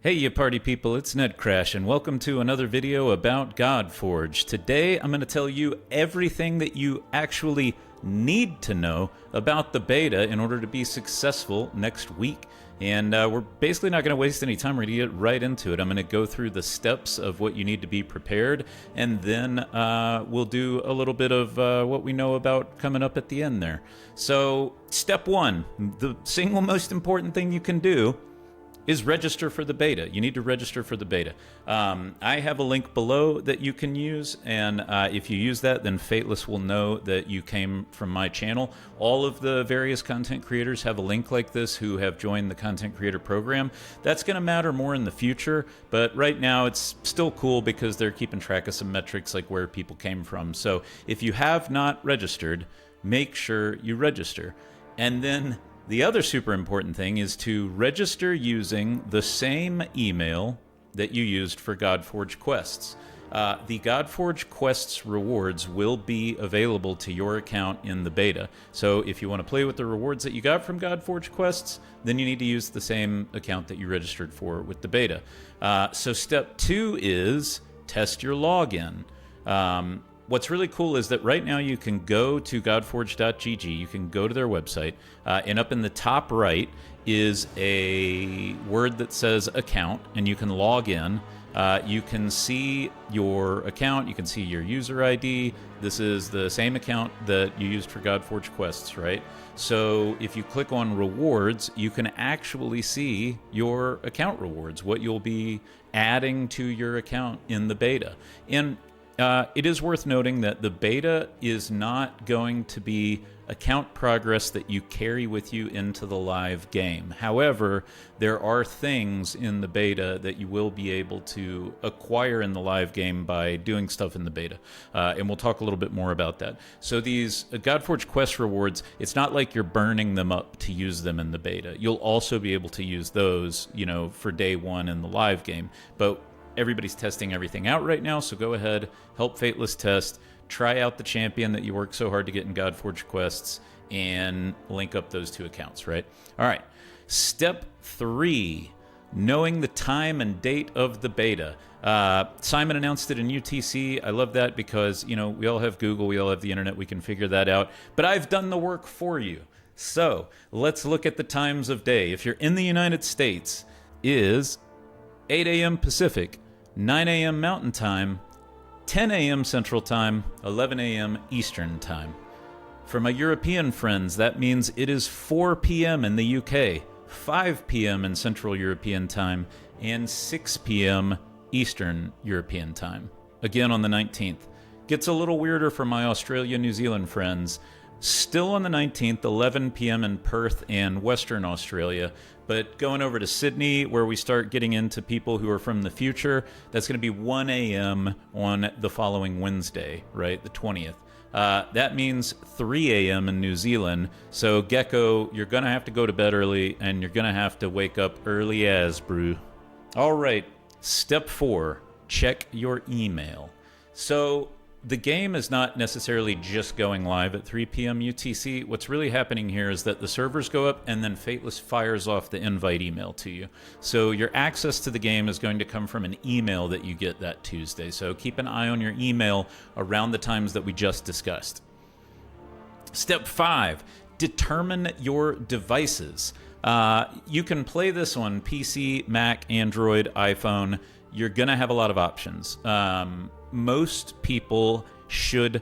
Hey you party people, it's Ned Crash and welcome to another video about Godforge. Today I'm going to tell you everything that you actually need to know about the beta in order to be successful next week. And we're basically not going to waste any time. We're going to get right into it. I'm going to go through the steps of what you need to be prepared, and then we'll do a little bit of what we know about coming up at the end there. So, step one, the single most important thing you can do is register for the beta. You need to register for the beta. I have a link below that you can use, and if you use that, then Fateless will know that you came from my channel. All of the various content creators have a link like this who have joined the content creator program. That's going to matter more in the future, but right now it's still cool because they're keeping track of some metrics like where people came from. So if you have not registered, make sure you register. And then the other super important thing is to register using the same email that you used for Godforge Quests. The Godforge Quests rewards will be available to your account in the beta. So if you want to play with the rewards that you got from Godforge Quests, then you need to use the same account that you registered for with the beta. So step two is test your login. What's really cool is that right now you can go to godforge.gg, you can go to their website, and up in the top right is a word that says account, and you can log in. You can see your account, you can see your user ID. This is the same account that you used for Godforge Quests, right? So if you click on rewards, you can actually see your account rewards, what you'll be adding to your account in the beta. And it is worth noting that the beta is not going to be account progress that you carry with you into the live game. However, there are things in the beta that you will be able to acquire in the live game by doing stuff in the beta. And we'll talk a little bit more about that. So these Godforge Quest rewards, it's not like you're burning them up to use them in the beta. You'll also be able to use those, you know, for day one in the live game. But everybody's testing everything out right now, so go ahead, help Fateless test, try out the champion that you worked so hard to get in Godforge Quests, and link up those two accounts, right? All right, step three, knowing the time and date of the beta. Simon announced it in UTC. I love that because, you know, we all have Google, we all have the internet, we can figure that out, but I've done the work for you. So let's look at the times of day. If you're in the United States, is 8 a.m. Pacific, 9 a.m. Mountain Time, 10 a.m. Central Time, 11 a.m. Eastern Time. For my European friends, that means it is 4 p.m. in the UK, 5 p.m. in Central European Time, and 6 p.m. Eastern European Time. Again on the 19th. Gets a little weirder for my Australia, New Zealand friends. Still on the 19th, 11 p.m. in Perth and Western Australia, but going over to Sydney, where we start getting into people who are from the future, that's going to be 1 a.m. on the following Wednesday, right, the 20th. That means 3 a.m. in New Zealand, so Gecko, you're going to have to go to bed early, and you're going to have to wake up early as brew. All right, step four, check your email. So the game is not necessarily just going live at 3 p.m. UTC. What's really happening here is that the servers go up and then Fateless fires off the invite email to you. So your access to the game is going to come from an email that you get that Tuesday. So keep an eye on your email around the times that we just discussed. Step five, determine your devices. You can play this on PC, Mac, Android, iPhone. You're going to have a lot of options. Most people should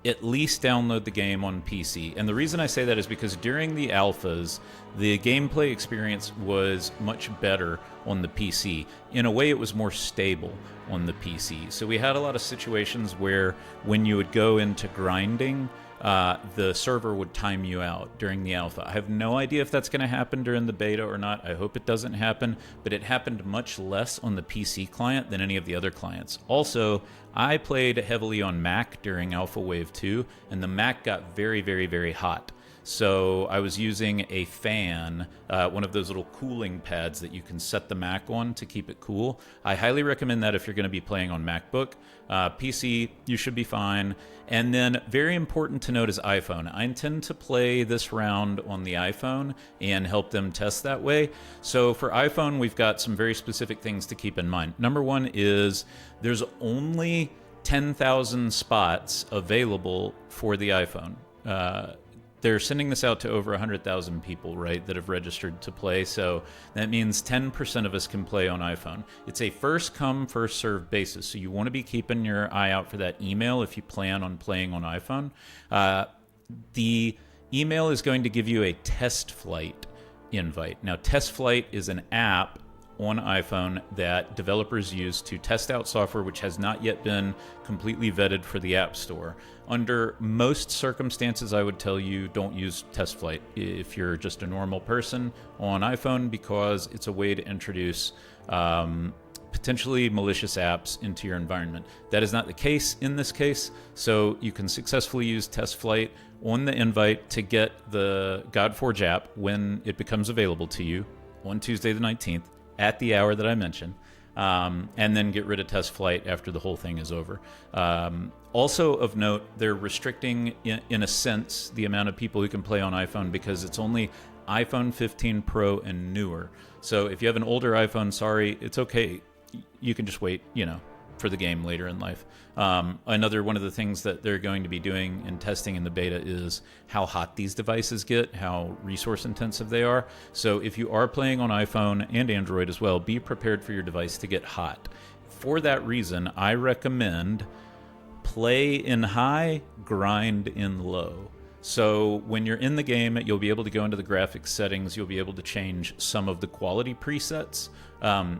at least download the game on PC. And the reason I say that is because during the alphas, the gameplay experience was much better on the PC. In a way, it was more stable on the PC. So we had a lot of situations where when you would go into grinding, the server would time you out during the alpha. I have no idea if that's going to happen during the beta or not. I hope it doesn't happen, but it happened much less on the PC client than any of the other clients. Also, I played heavily on Mac during Alpha Wave 2, and the Mac got very, very, very hot. So I was using a fan, one of those little cooling pads that you can set the Mac on to keep it cool. I highly recommend that if you're going to be playing on MacBook. PC, you should be fine. And then very important to note is iPhone. I intend to play this round on the iPhone and help them test that way. So for iPhone, we've got some very specific things to keep in mind. Number one is there's only 10,000 spots available for the iPhone. They're sending this out to over 100,000 people, right, that have registered to play. So that means 10% of us can play on iPhone. It's a first come, first served basis. So you want to be keeping your eye out for that email if you plan on playing on iPhone. The email is going to give you a test flight invite. Now, test flight is an app on iPhone that developers use to test out software which has not yet been completely vetted for the App Store. Under most circumstances, I would tell you don't use test flight if you're just a normal person on iPhone, because it's a way to introduce potentially malicious apps into your environment. That is not the case in this case, so you can successfully use test flight on the invite to get the Godforge app when it becomes available to you on Tuesday the 19th. At the hour that I mentioned, and then get rid of test flight after the whole thing is over. Also of note, they're restricting, in a sense, the amount of people who can play on iPhone, because it's only iPhone 15 Pro and newer. So if you have an older iPhone, sorry, it's okay. You can just wait, for the game later in life. Another one of the things that they're going to be doing and testing in the beta is how hot these devices get, how resource intensive they are. So if you are playing on iPhone and Android as well, be prepared for your device to get hot. For that reason, I recommend play in high, grind in low. So when you're in the game, you'll be able to go into the graphics settings. You'll be able to change some of the quality presets.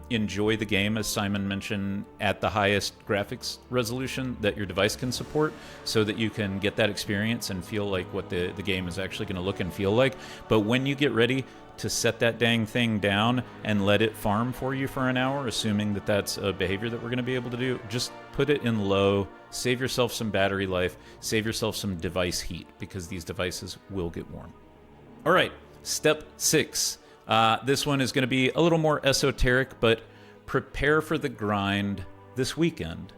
Enjoy the game, as Simon mentioned, at the highest graphics resolution that your device can support, so that you can get that experience and feel like what the game is actually going to look and feel like. But when you get ready to set that dang thing down and let it farm for you for an hour, assuming that that's a behavior that we're going to be able to do, just put it in low, save yourself some battery life, save yourself some device heat, because these devices will get warm. All right, step 6. This one is going to be a little more esoteric, but prepare for the grind this weekend.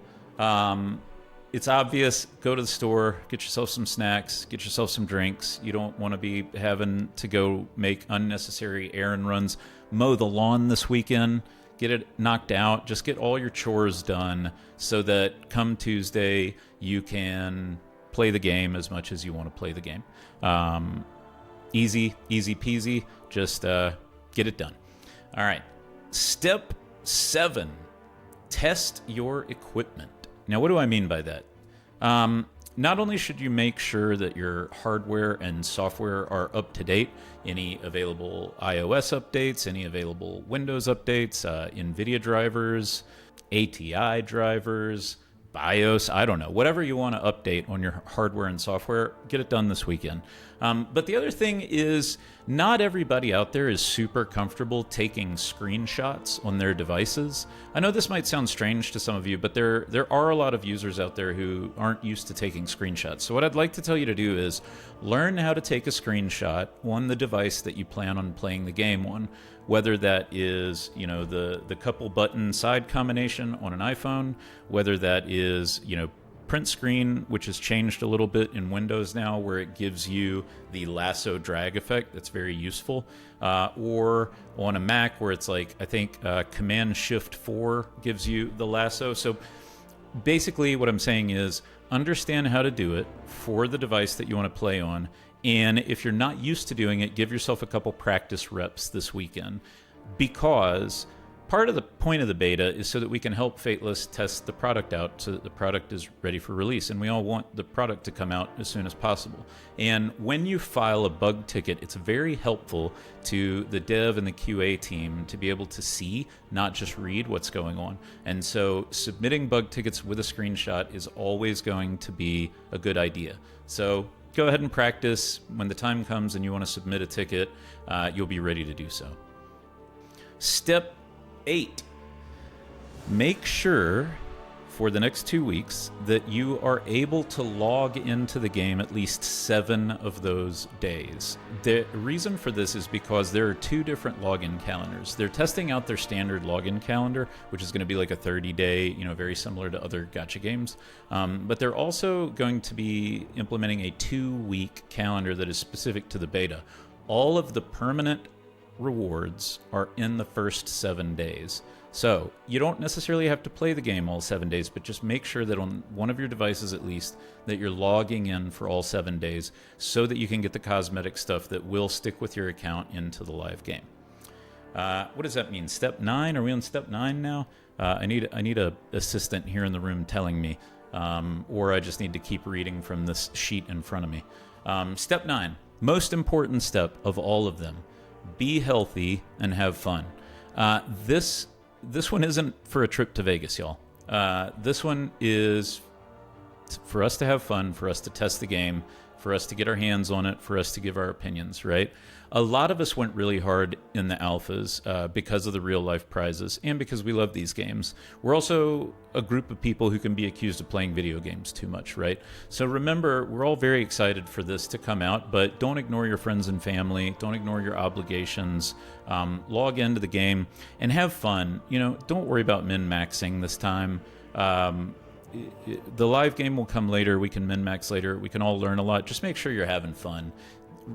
It's obvious. Go to the store, get yourself some snacks, get yourself some drinks. You don't want to be having to go make unnecessary errand runs. Mow the lawn this weekend. Get it knocked out. Just get all your chores done so that come Tuesday you can play the game as much as you want to play the game. Easy peasy. Just get it done. All right. Step 7. Test your equipment. Now, what do I mean by that? Not only should you make sure that your hardware and software are up to date, any available iOS updates, any available Windows updates, NVIDIA drivers, ATI drivers, BIOS, I don't know, whatever you want to update on your hardware and software, get it done this weekend. But the other thing is, not everybody out there is super comfortable taking screenshots on their devices. I know this might sound strange to some of you, but there are a lot of users out there who aren't used to taking screenshots. So what I'd like to tell you to do is learn how to take a screenshot on the device that you plan on playing the game on, whether that is, the couple button side combination on an iPhone, whether that is, print screen, which has changed a little bit in Windows now, where it gives you the lasso drag effect. That's very useful. Or on a Mac, where it's like, I think Command Shift 4 gives you the lasso. So basically what I'm saying is understand how to do it for the device that you want to play on. And if you're not used to doing it, give yourself a couple practice reps this weekend, because part of the point of the beta is so that we can help Fateless test the product out so that the product is ready for release. And we all want the product to come out as soon as possible. And when you file a bug ticket, it's very helpful to the dev and the QA team to be able to see, not just read, what's going on. And so submitting bug tickets with a screenshot is always going to be a good idea. So go ahead and practice. When the time comes and you want to submit a ticket, you'll be ready to do so. Step 8. Make sure for the next 2 weeks that you are able to log into the game at least 7 of those days. The reason for this is because there are 2 different login calendars. They're testing out their standard login calendar, which is going to be like a 30-day, very similar to other gacha games. But they're also going to be implementing a 2-week calendar that is specific to the beta. All of the permanent rewards are in the first 7 days. So you don't necessarily have to play the game all 7 days, but just make sure that on one of your devices at least that you're logging in for all 7 days so that you can get the cosmetic stuff that will stick with your account into the live game. What does that mean? Step 9? Are we on step 9 now? I need a assistant here in the room telling me, or I just need to keep reading from this sheet in front of me. Step 9, most important step of all of them. Be healthy and have fun. This one isn't for a trip to Vegas, y'all. This one is for us to have fun, for us to test the game, for us to get our hands on it, for us to give our opinions, right? A lot of us went really hard in the alphas because of the real-life prizes and because we love these games. We're also a group of people who can be accused of playing video games too much, right? So remember, we're all very excited for this to come out, but don't ignore your friends and family. Don't ignore your obligations. Log into the game and have fun. Don't worry about min-maxing this time. The live game will come later. We can min-max later. We can all learn a lot. Just make sure you're having fun.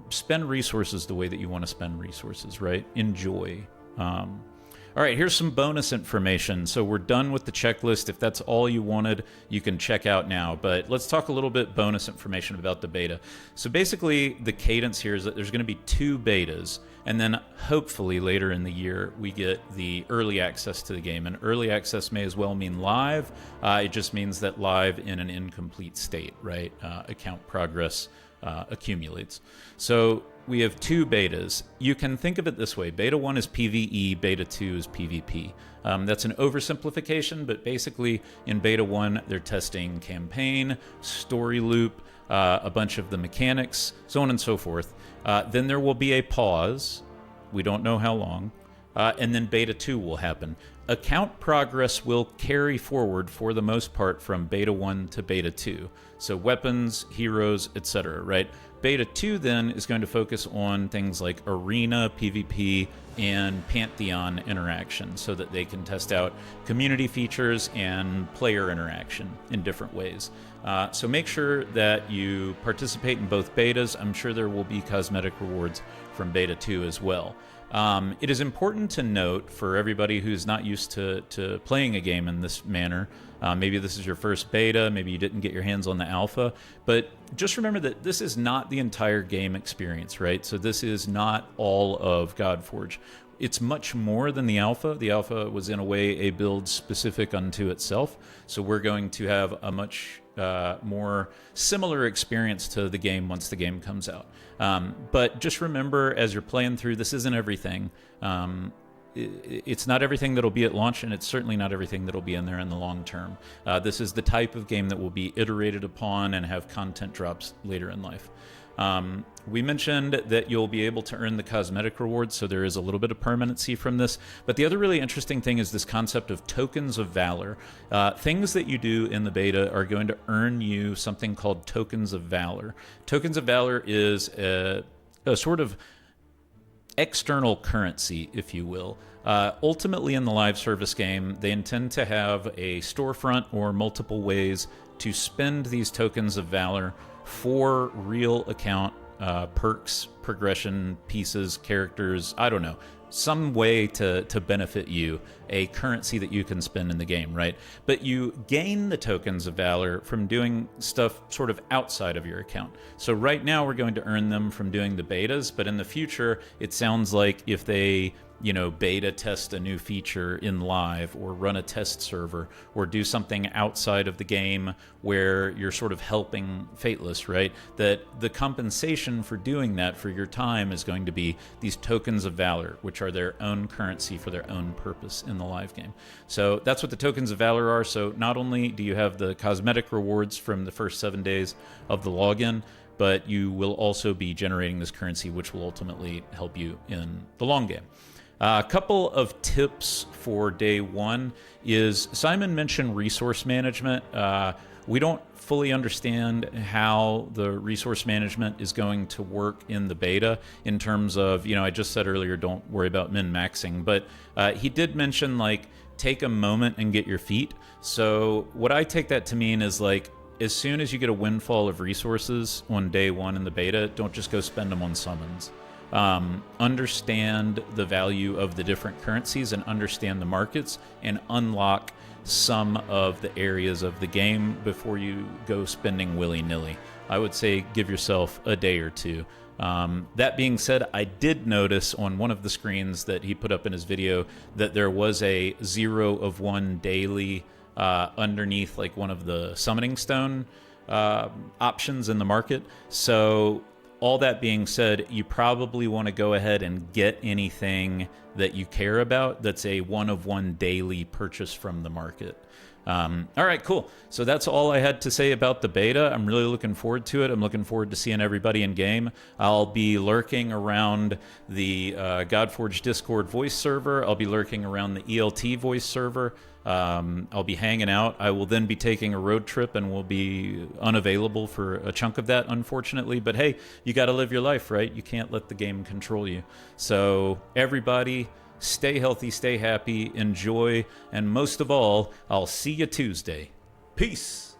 Spend resources the way that you want to spend resources, right? Enjoy. All right, here's some bonus information. So we're done with the checklist. If that's all you wanted, you can check out now. But let's talk a little bit bonus information about the beta. So basically, the cadence here is that there's going to be 2 betas, and then hopefully later in the year, we get the early access to the game. And early access may as well mean live. It just means that live in an incomplete state, right? Account progress accumulates. So we have 2 betas. You can think of it this way. Beta 1 is PvE, Beta 2 is PvP. That's an oversimplification, but basically in Beta 1, they're testing campaign, story loop, a bunch of the mechanics, so on and so forth. Then there will be a pause. We don't know how long. And then Beta 2 will happen. Account progress will carry forward for the most part from Beta 1 to Beta 2. So weapons, heroes, etc., right? Beta 2 then is going to focus on things like arena, PvP, and Pantheon interaction so that they can test out community features and player interaction in different ways. So make sure that you participate in both betas. I'm sure there will be cosmetic rewards from Beta 2 as well. It is important to note for everybody who's not used to playing a game in this manner, maybe this is your first beta, maybe you didn't get your hands on the alpha, but just remember that this is not the entire game experience, right? So this is not all of Godforge. It's much more than the alpha. The alpha was in a way a build specific unto itself, so we're going to have a much more similar experience to the game once the game comes out. But just remember, as you're playing through, this isn't everything. It's not everything that'll be at launch, and it's certainly not everything that'll be in there in the long term. This is the type of game that will be iterated upon and have content drops later in life. We mentioned that you'll be able to earn the cosmetic rewards, so there is a little bit of permanency from this. But the other really interesting thing is this concept of tokens of valor. Things that you do in the beta are going to earn you something called tokens of valor. Tokens of valor is a sort of external currency, if you will. Ultimately, in the live service game, they intend to have a storefront or multiple ways to spend these tokens of valor for real account perks, progression pieces, characters, I don't know, some way to benefit you, a currency that you can spend in the game, right? But you gain the tokens of valor from doing stuff sort of outside of your account. So right now we're going to earn them from doing the betas, but in the future it sounds like if they beta test a new feature in live or run a test server or do something outside of the game where you're sort of helping Fateless, right? That the compensation for doing that for your time is going to be these tokens of valor, which are their own currency for their own purpose in the live game. So that's what the tokens of valor are. So not only do you have the cosmetic rewards from the first 7 days of the login, but you will also be generating this currency, which will ultimately help you in the long game. A couple of tips for day one is Simon mentioned resource management. We don't fully understand how the resource management is going to work in the beta in terms of, I just said earlier, don't worry about min-maxing, but he did mention, like, take a moment and get your feet. So what I take that to mean is, like, as soon as you get a windfall of resources on day one in the beta, don't just go spend them on summons. Understand the value of the different currencies and understand the markets and unlock some of the areas of the game before you go spending willy-nilly. I would say give yourself a day or two. That being said, I did notice on one of the screens that he put up in his video that there was a 0 of 1 daily underneath, like, one of the summoning stone options in the market. So all that being said, you probably want to go ahead and get anything that you care about that's a 1 of 1 daily purchase from the market. All right, cool. So that's all I had to say about the beta. I'm really looking forward to it. I'm looking forward to seeing everybody in game. I'll be lurking around the Godforge Discord voice server. I'll be lurking around the ELT voice server. I'll be hanging out. I will then be taking a road trip and will be unavailable for a chunk of that, unfortunately. But hey, you got to live your life, right? You can't let the game control you. So everybody, stay healthy, stay happy, enjoy, and most of all, I'll see you Tuesday. Peace!